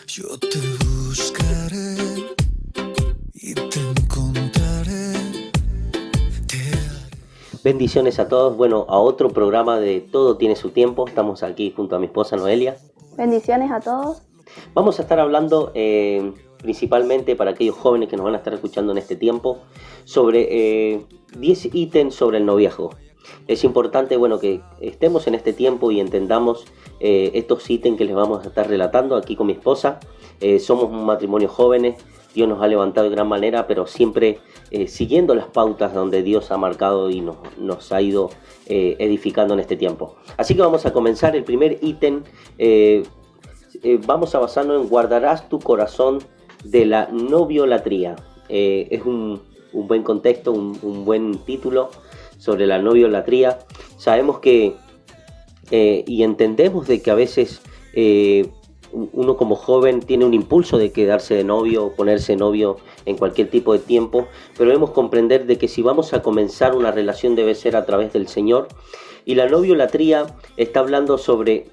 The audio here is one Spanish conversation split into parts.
Yo te buscaré y te encontraré. Bendiciones a todos. Bueno, a otro programa de Todo tiene su tiempo. Estamos aquí junto a mi esposa Noelia. Bendiciones a todos. Vamos a estar hablando principalmente para aquellos jóvenes que nos van a estar escuchando en este tiempo sobre 10 ítems sobre el noviazgo. Es importante, bueno, que estemos en este tiempo y entendamos estos ítems que les vamos a estar relatando aquí con mi esposa. Somos un matrimonio jóvenes. Dios nos ha levantado de gran manera, pero siempre siguiendo las pautas donde Dios ha marcado y nos ha ido edificando en este tiempo. Así que vamos a comenzar. El primer ítem, vamos a basarnos en guardarás tu corazón de la noviolatría. Es un buen contexto, un buen título sobre la noviolatría. Sabemos que y entendemos de que a veces uno como joven tiene un impulso de quedarse de novio o ponerse novio en cualquier tipo de tiempo, pero debemos comprender de que si vamos a comenzar una relación debe ser a través del Señor. Y la noviolatría está hablando sobre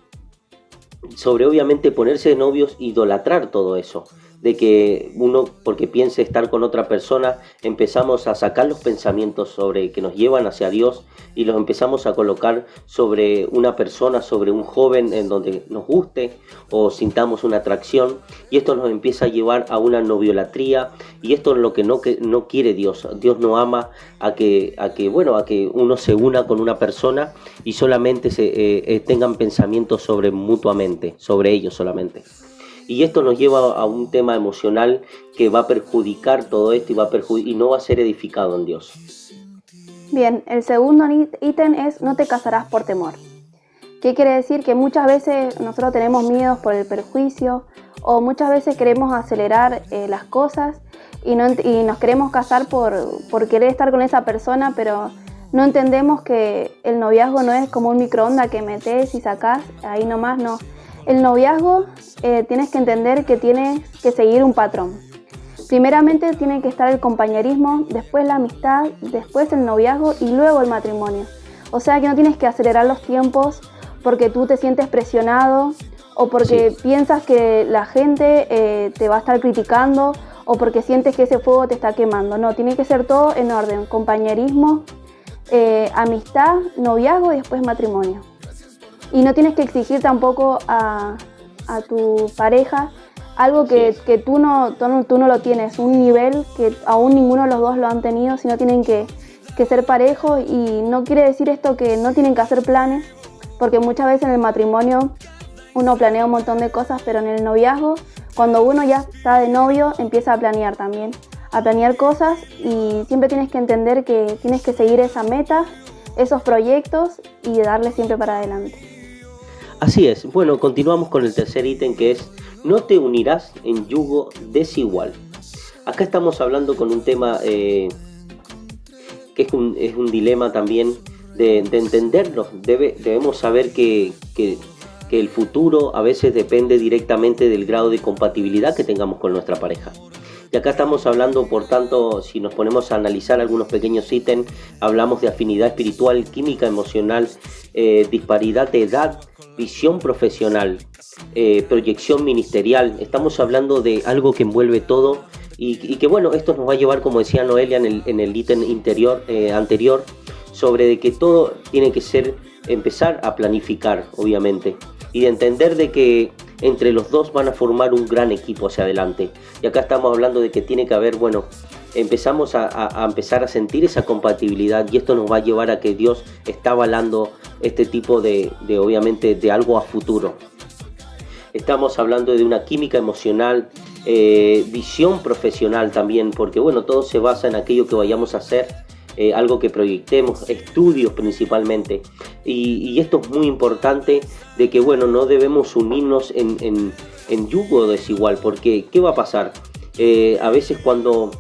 obviamente ponerse de novios, idolatrar todo eso, de que uno, porque piense estar con otra persona, empezamos a sacar los pensamientos sobre que nos llevan hacia Dios y los empezamos a colocar sobre una persona, sobre un joven en donde nos guste o sintamos una atracción, y esto nos empieza a llevar a una noviolatría, y esto es lo que no quiere Dios. Dios no ama a que uno se una con una persona y solamente tengan pensamientos mutuamente, sobre ellos solamente. Y esto nos lleva a un tema emocional que va a perjudicar todo esto y no va a ser edificado en Dios. Bien, el segundo ítem es no te casarás por temor. ¿Qué quiere decir? Que muchas veces nosotros tenemos miedos por el perjuicio, o muchas veces queremos acelerar las cosas y nos queremos casar por querer estar con esa persona, pero no entendemos que el noviazgo no es como un microondas que metes y sacás ahí nomás, no. El noviazgo tienes que entender que tienes que seguir un patrón. Primeramente tiene que estar el compañerismo, después la amistad, después el noviazgo y luego el matrimonio. O sea que no tienes que acelerar los tiempos porque tú te sientes presionado o porque piensas que la gente te va a estar criticando o porque sientes que ese fuego te está quemando. No, tiene que ser todo en orden, compañerismo, amistad, noviazgo y después matrimonio. Y no tienes que exigir tampoco a tu pareja algo que tú no lo tienes, un nivel que aún ninguno de los dos lo han tenido, sino tienen que ser parejos. Y no quiere decir esto que no tienen que hacer planes, porque muchas veces en el matrimonio uno planea un montón de cosas, pero en el noviazgo, cuando uno ya está de novio, empieza a planear también, a planear cosas, y siempre tienes que entender que tienes que seguir esa meta, esos proyectos y darle siempre para adelante. Así es. Bueno, continuamos con el tercer ítem, que es no te unirás en yugo desigual. Acá estamos hablando con un tema que es un dilema también de entenderlo. Debemos saber que el futuro a veces depende directamente del grado de compatibilidad que tengamos con nuestra pareja. Y acá estamos hablando, por tanto, si nos ponemos a analizar algunos pequeños ítems, hablamos de afinidad espiritual, química emocional, disparidad de edad, visión profesional, proyección ministerial. Estamos hablando de algo que envuelve todo y que bueno, esto nos va a llevar, como decía Noelia en el ítem anterior, sobre de que todo tiene que empezar a planificar, obviamente, y de entender de que entre los dos van a formar un gran equipo hacia adelante. Y acá estamos hablando de que tiene que haber, empezamos a empezar a sentir esa compatibilidad, y esto nos va a llevar a que Dios está avalando este tipo obviamente, de algo a futuro. Estamos hablando de una química emocional, visión profesional también, porque bueno, todo se basa en aquello que vayamos a hacer, algo que proyectemos, estudios principalmente, y esto es muy importante, de que bueno, no debemos unirnos en yugo desigual, porque ¿qué va a pasar? A veces cuando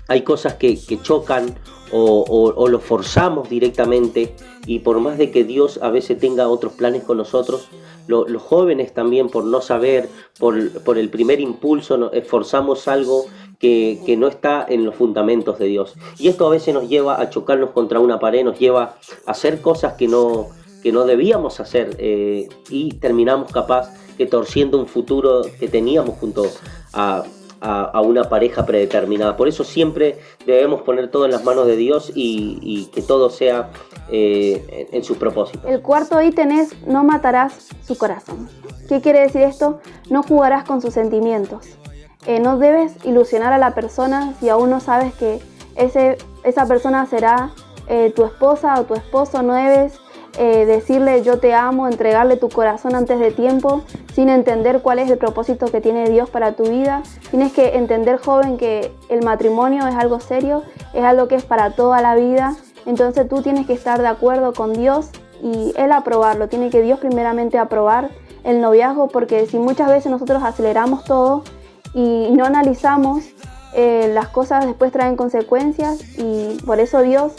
hay cosas que chocan o lo forzamos directamente, y por más de que Dios a veces tenga otros planes con nosotros, los jóvenes también, por no saber, por el primer impulso, forzamos algo que no está en los fundamentos de Dios. Y esto a veces nos lleva a chocarnos contra una pared, nos lleva a hacer cosas que no debíamos hacer, y terminamos capaz que torciendo un futuro que teníamos junto a una pareja predeterminada. Por eso siempre debemos poner todo en las manos de Dios y que todo sea en sus propósitos. El cuarto ítem es no matarás su corazón. ¿Qué quiere decir esto? No jugarás con sus sentimientos. No debes ilusionar a la persona si aún no sabes que esa persona será tu esposa o tu esposo. No debes decirle yo te amo, entregarle tu corazón antes de tiempo, sin entender cuál es el propósito que tiene Dios para tu vida. Tienes que entender, joven, que el matrimonio es algo serio, es algo que es para toda la vida. Entonces tú tienes que estar de acuerdo con Dios y Él aprobarlo. Tiene que Dios primeramente aprobar el noviazgo, porque si muchas veces nosotros aceleramos todo y no analizamos, las cosas después traen consecuencias, y por eso Dios,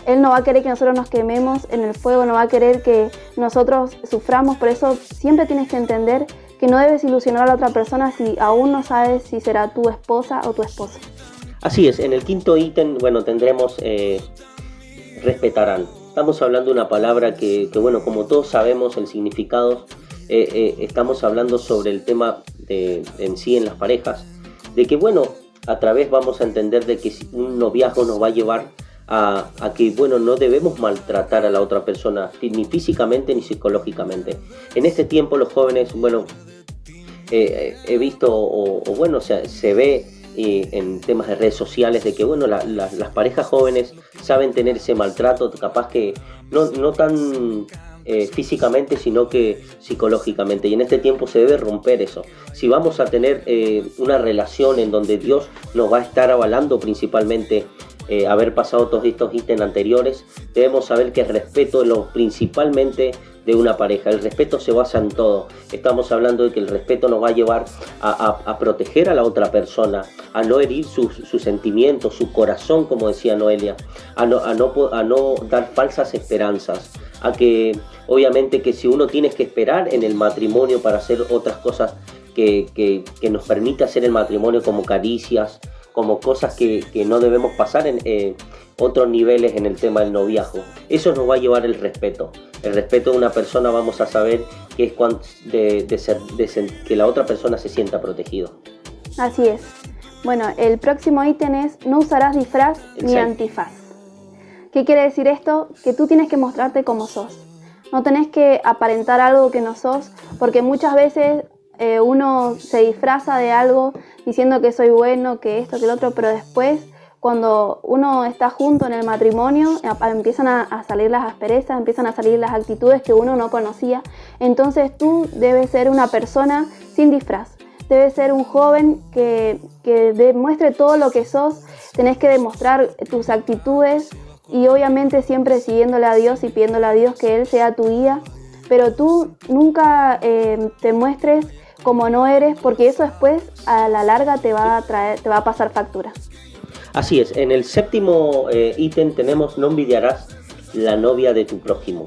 Él no va a querer que nosotros nos quememos en el fuego, no va a querer que nosotros suframos. Por eso siempre tienes que entender que no debes ilusionar a la otra persona si aún no sabes si será tu esposa o tu esposo. Así es, en el quinto ítem, bueno, tendremos respetarán. Estamos hablando de una palabra que bueno, como todos sabemos el significado, estamos hablando sobre el tema en sí en las parejas, de que bueno, a través vamos a entender de que un noviazgo nos va a llevar a que bueno, no debemos maltratar a la otra persona, ni físicamente ni psicológicamente. En este tiempo los jóvenes, bueno, he visto o bueno, o sea, se ve en temas de redes sociales de que bueno, las parejas jóvenes saben tener ese maltrato, capaz que no tan físicamente, sino que psicológicamente, y en este tiempo se debe romper eso. Si vamos a tener una relación en donde Dios nos va a estar avalando, principalmente haber pasado todos estos ítems anteriores, debemos saber que el respeto es lo principalmente de una pareja. El respeto se basa en todo. Estamos hablando de que el respeto nos va a llevar a proteger a la otra persona, a no herir sus sentimientos, su corazón, como decía Noelia, a no dar falsas esperanzas, a que obviamente que si uno tiene que esperar en el matrimonio para hacer otras cosas que nos permite hacer el matrimonio, como caricias, como cosas que no debemos pasar en otros niveles en el tema del noviazgo. Eso nos va a llevar el respeto. El respeto de una persona, vamos a saber que es que la otra persona se sienta protegido. Así es. Bueno, el próximo ítem es no usarás disfraz ni antifaz. ¿Qué quiere decir esto? Que tú tienes que mostrarte como sos. No tenés que aparentar algo que no sos, porque muchas veces uno se disfraza de algo diciendo que soy bueno, que esto, que el otro, pero después cuando uno está junto en el matrimonio empiezan a salir las asperezas, empiezan a salir las actitudes que uno no conocía. Entonces tú debes ser una persona sin disfraz, debes ser un joven que demuestre todo lo que sos. Tenés que demostrar tus actitudes y obviamente siempre siguiéndole a Dios y pidiéndole a Dios que Él sea tu guía, pero tú nunca te muestres como no eres, porque eso después a la larga te va a pasar factura. Así es, en el séptimo ítem tenemos no envidiarás la novia de tu prójimo.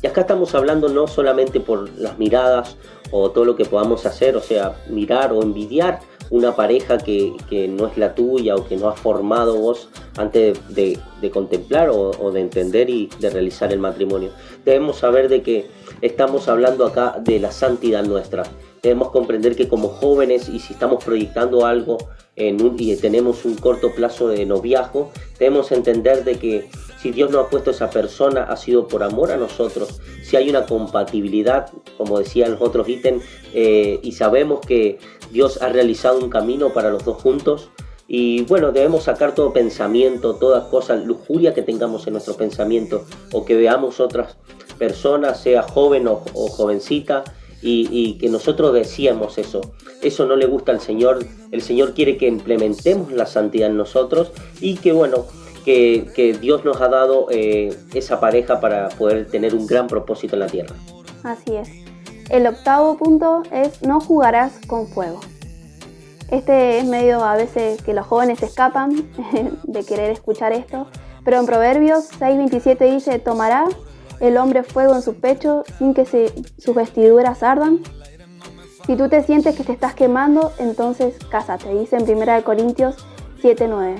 Y acá estamos hablando no solamente por las miradas o todo lo que podamos hacer, o sea, mirar o envidiar una pareja que no es la tuya o que no has formado vos antes de contemplar o de entender y de realizar el matrimonio. Debemos saber de que estamos hablando acá de la santidad nuestra. Debemos comprender que como jóvenes, y si estamos proyectando algo y tenemos un corto plazo de noviazgo, debemos entender de que si Dios nos ha puesto a esa persona, ha sido por amor a nosotros. Si hay una compatibilidad, como decían los otros ítems, y sabemos que Dios ha realizado un camino para los dos juntos, y bueno, debemos sacar todo pensamiento, toda cosa, lujuria que tengamos en nuestro pensamiento, o que veamos otras personas, sea joven o jovencita, y que nosotros decíamos eso no le gusta al Señor. El Señor quiere que implementemos la santidad en nosotros, y que bueno, que Dios nos ha dado esa pareja para poder tener un gran propósito en la tierra. Así es. El octavo punto es no jugarás con fuego. Este es medio a veces que los jóvenes se escapan de querer escuchar esto, pero en Proverbios 6:27 dice: tomará el hombre fuego en su pecho sin que sus vestiduras ardan. Si tú te sientes que te estás quemando, entonces cásate, dice en 1 Corintios 7:9.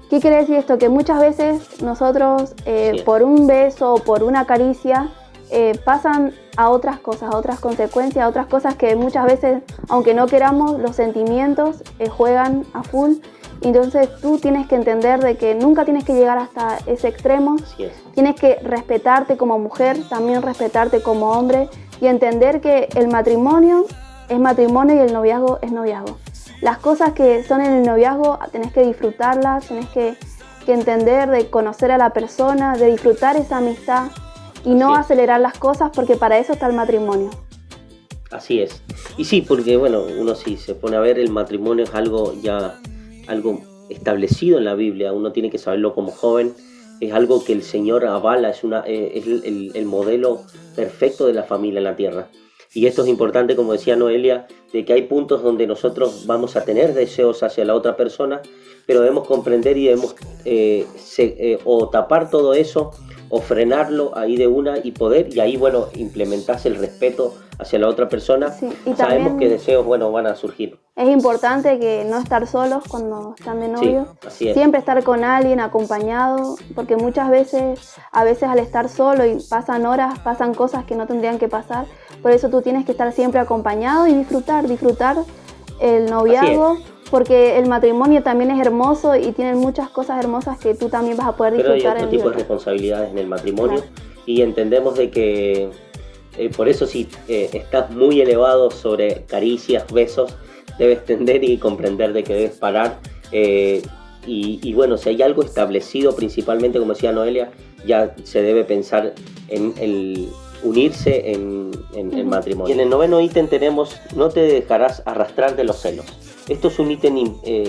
¿Qué quiere decir esto? Que muchas veces nosotros por un beso o por una caricia pasan a otras cosas, a otras consecuencias, a otras cosas que muchas veces, aunque no queramos, los sentimientos juegan a full. Entonces tú tienes que entender de que nunca tienes que llegar hasta ese extremo. Así es. Tienes que respetarte como mujer, también respetarte como hombre y entender que el matrimonio es matrimonio y el noviazgo es noviazgo. Las cosas que son en el noviazgo tenés que disfrutarlas, tenés que entender de conocer a la persona, de disfrutar esa amistad y no Sí. acelerar las cosas, porque para eso está el matrimonio. Así es. Y sí, porque bueno, uno si se pone a ver, el matrimonio es algo establecido en la Biblia, uno tiene que saberlo como joven, es algo que el Señor avala, es el modelo perfecto de la familia en la tierra. Y esto es importante, como decía Noelia, de que hay puntos donde nosotros vamos a tener deseos hacia la otra persona, pero debemos comprender y debemos o tapar todo eso o frenarlo ahí de una y ahí, bueno, implementarse el respeto hacia la otra persona. Sí, y Sabemos también que deseos, bueno, van a surgir. es importante que no estar solos cuando están de novio. Sí, así es. Siempre estar con alguien acompañado, porque muchas veces, al estar solo y pasan horas, pasan cosas que no tendrían que pasar. Por eso tú tienes que estar siempre acompañado y disfrutar el noviazgo, porque el matrimonio también es hermoso y tiene muchas cosas hermosas que tú también vas a poder Pero hay disfrutar otro en tipo de libertad. responsabilidades en el matrimonio, Claro. y entendemos de que por eso si estás muy elevado sobre caricias, besos, debes tender y comprender de que debes parar. Y bueno, si hay algo establecido, principalmente como decía Noelia, ya se debe pensar en el unirse en el matrimonio. Y en el 9º ítem tenemos: no te dejarás arrastrar de los celos. Esto es un ítem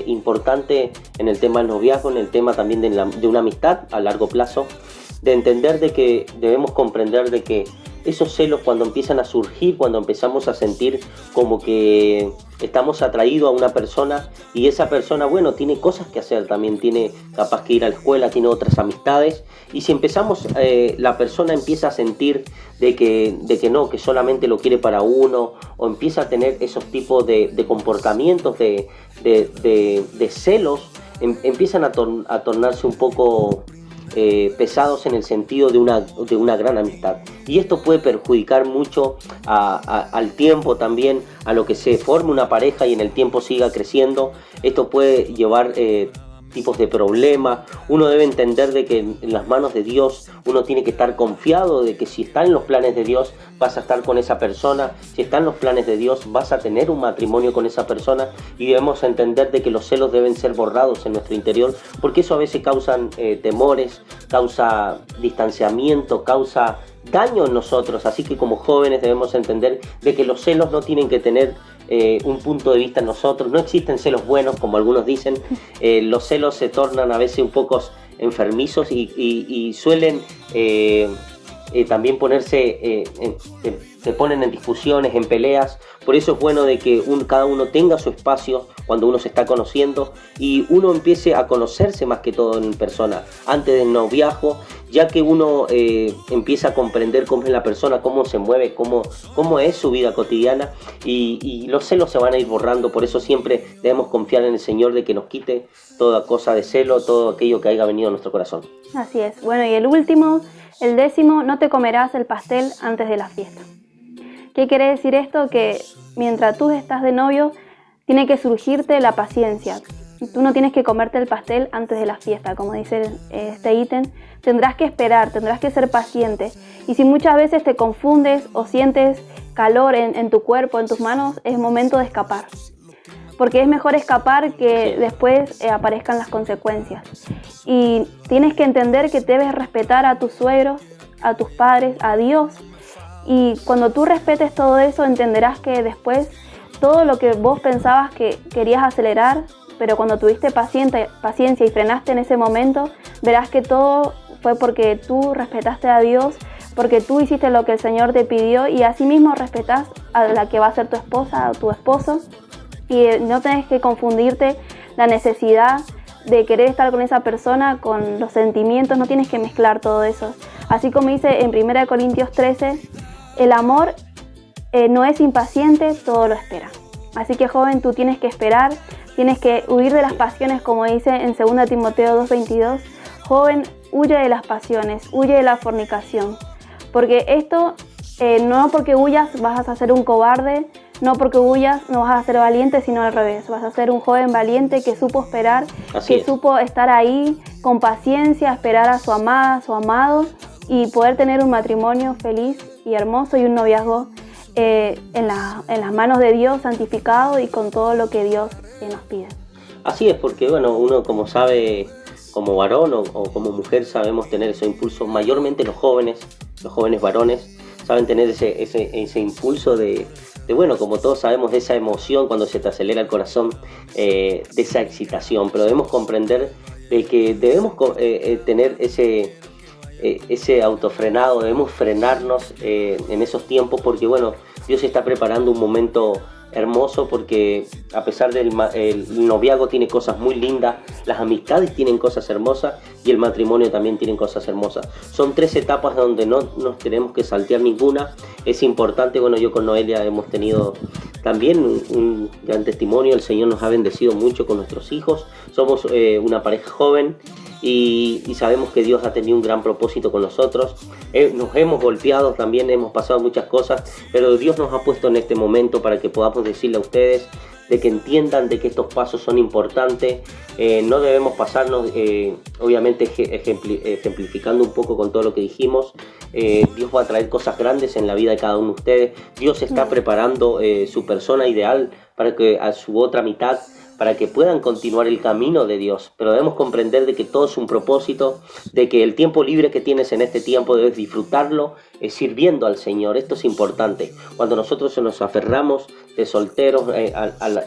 importante en el tema del noviazgo, en el tema también de una amistad a largo plazo, de entender de que debemos comprender de que esos celos, cuando empiezan a surgir, cuando empezamos a sentir como que estamos atraídos a una persona y esa persona, bueno, tiene cosas que hacer también, tiene capaz que ir a la escuela, tiene otras amistades, y si empezamos, la persona empieza a sentir de que no, que solamente lo quiere para uno, o empieza a tener esos tipos de comportamientos de celos, empiezan a tornarse un poco pesados en el sentido de una gran amistad, y esto puede perjudicar mucho al tiempo también, a lo que se forme una pareja y en el tiempo siga creciendo. Esto puede llevar tipos de problemas. Uno debe entender de que en las manos de Dios uno tiene que estar confiado de que si está en los planes de Dios vas a estar con esa persona, si está en los planes de Dios vas a tener un matrimonio con esa persona, y debemos entender de que los celos deben ser borrados en nuestro interior, porque eso a veces causa temores, causa distanciamiento, causa daño en nosotros. Así que como jóvenes debemos entender de que los celos no tienen que tener un punto de vista en nosotros. No existen celos buenos, como algunos dicen. Los celos se tornan a veces un poco enfermizos y suelen también ponerse, se ponen en discusiones, en peleas. Por eso es bueno de que cada uno tenga su espacio cuando uno se está conociendo y uno empiece a conocerse más que todo en persona, antes del noviazgo, ya que uno empieza a comprender cómo es la persona, cómo se mueve, cómo es su vida cotidiana, y los celos se van a ir borrando. Por eso siempre debemos confiar en el Señor de que nos quite toda cosa de celo, todo aquello que haya venido a nuestro corazón. Así es. Bueno, y el último, el 10º, no te comerás el pastel antes de la fiesta. ¿Qué quiere decir esto? Que mientras tú estás de novio, tiene que surgirte la paciencia. Tú no tienes que comerte el pastel antes de la fiesta, como dice este ítem. Tendrás que esperar, tendrás que ser paciente. Y si muchas veces te confundes o sientes calor en tu cuerpo, en tus manos, es momento de escapar. Porque es mejor escapar que después aparezcan las consecuencias. Y tienes que entender que debes respetar a tus suegros, a tus padres, a Dios. Y cuando tú respetes todo eso, entenderás que después todo lo que vos pensabas que querías acelerar, pero cuando tuviste paciencia y frenaste en ese momento, verás que todo fue porque tú respetaste a Dios, porque tú hiciste lo que el Señor te pidió, y asimismo respetás a la que va a ser tu esposa o tu esposo. Y no tenés que confundirte la necesidad de querer estar con esa persona con los sentimientos, no tienes que mezclar todo eso. Así como dice en 1 Corintios 13, el amor no es impaciente, todo lo espera. Así que, joven, tú tienes que esperar, tienes que huir de las pasiones, como dice en 2 Timoteo 2:22. Joven, huye de las pasiones, huye de la fornicación, porque esto No porque huyas vas a ser un cobarde, no porque huyas no vas a ser valiente, sino al revés. Vas a ser un joven valiente que supo esperar, supo estar ahí con paciencia, esperar a su amada, a su amado y poder tener un matrimonio feliz y hermoso y un noviazgo en las manos de Dios, santificado y con todo lo que Dios nos pide. Así es, porque bueno, uno como sabe, como varón o como mujer sabemos tener ese impulso, mayormente los jóvenes varones saben tener ese impulso de bueno, como todos sabemos, de esa emoción cuando se te acelera el corazón, de esa excitación, pero debemos comprender de que debemos tener ese autofrenado, debemos frenarnos en esos tiempos, porque bueno, Dios está preparando un momento hermoso, porque a pesar del el noviazgo tiene cosas muy lindas, las amistades tienen cosas hermosas y el matrimonio también tiene cosas hermosas. Son 3 etapas donde no nos tenemos que saltear ninguna. Es importante, bueno, yo con Noelia hemos tenido también un gran testimonio, el Señor nos ha bendecido mucho con nuestros hijos, somos una pareja joven. Y sabemos que Dios ha tenido un gran propósito con nosotros. Nos hemos golpeado también, hemos pasado muchas cosas, pero Dios nos ha puesto en este momento para que podamos decirle a ustedes de que entiendan de que estos pasos son importantes. No debemos pasarnos, obviamente ejemplificando un poco con todo lo que dijimos. Dios va a traer cosas grandes en la vida de cada uno de ustedes. Dios está preparando su persona ideal para que a su otra mitad, para que puedan continuar el camino de Dios. Pero debemos comprender de que todo es un propósito, de que el tiempo libre que tienes en este tiempo debes disfrutarlo sirviendo al Señor. Esto es importante. Cuando nosotros nos aferramos de solteros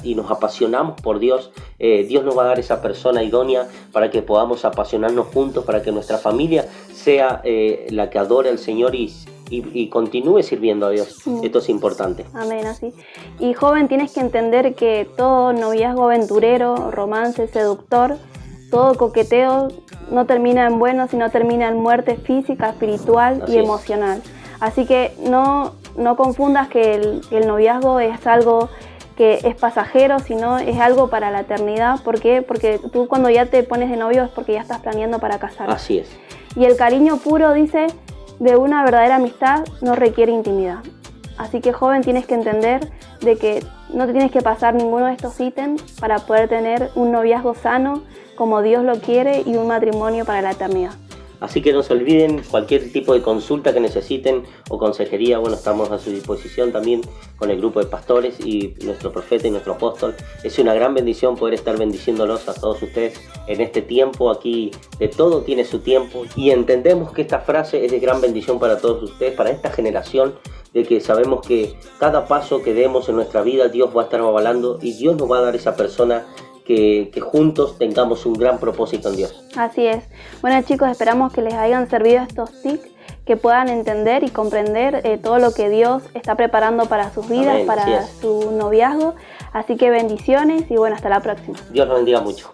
y nos apasionamos por Dios, Dios nos va a dar esa persona idónea para que podamos apasionarnos juntos, para que nuestra familia sea la que adore al Señor y continúe sirviendo a Dios. Esto es importante. Amén, así. Y joven, tienes que entender que todo noviazgo aventurero, romance, seductor, todo coqueteo no termina en bueno, sino termina en muerte física, espiritual y emocional. Así que no confundas que el noviazgo es algo que es pasajero, sino es algo para la eternidad. ¿Por qué? Porque tú cuando ya te pones de novio es porque ya estás planeando para casarte. Así es. Y el cariño puro, dice, de una verdadera amistad no requiere intimidad. Así que, joven, tienes que entender de que no te tienes que pasar ninguno de estos ítems para poder tener un noviazgo sano como Dios lo quiere y un matrimonio para la eternidad. Así que no se olviden, cualquier tipo de consulta que necesiten o consejería, bueno, estamos a su disposición también con el grupo de pastores y nuestro profeta y nuestro apóstol. Es una gran bendición poder estar bendiciéndolos a todos ustedes en este tiempo. Aquí de todo tiene su tiempo y entendemos que esta frase es de gran bendición para todos ustedes, para esta generación, de que sabemos que cada paso que demos en nuestra vida Dios va a estar avalando y Dios nos va a dar esa persona que juntos tengamos un gran propósito en Dios. Así es. Bueno, chicos, esperamos que les hayan servido estos tips, que puedan entender y comprender todo lo que Dios está preparando para sus vidas, Amén, para su noviazgo. Así que bendiciones y bueno, hasta la próxima. Dios los bendiga mucho.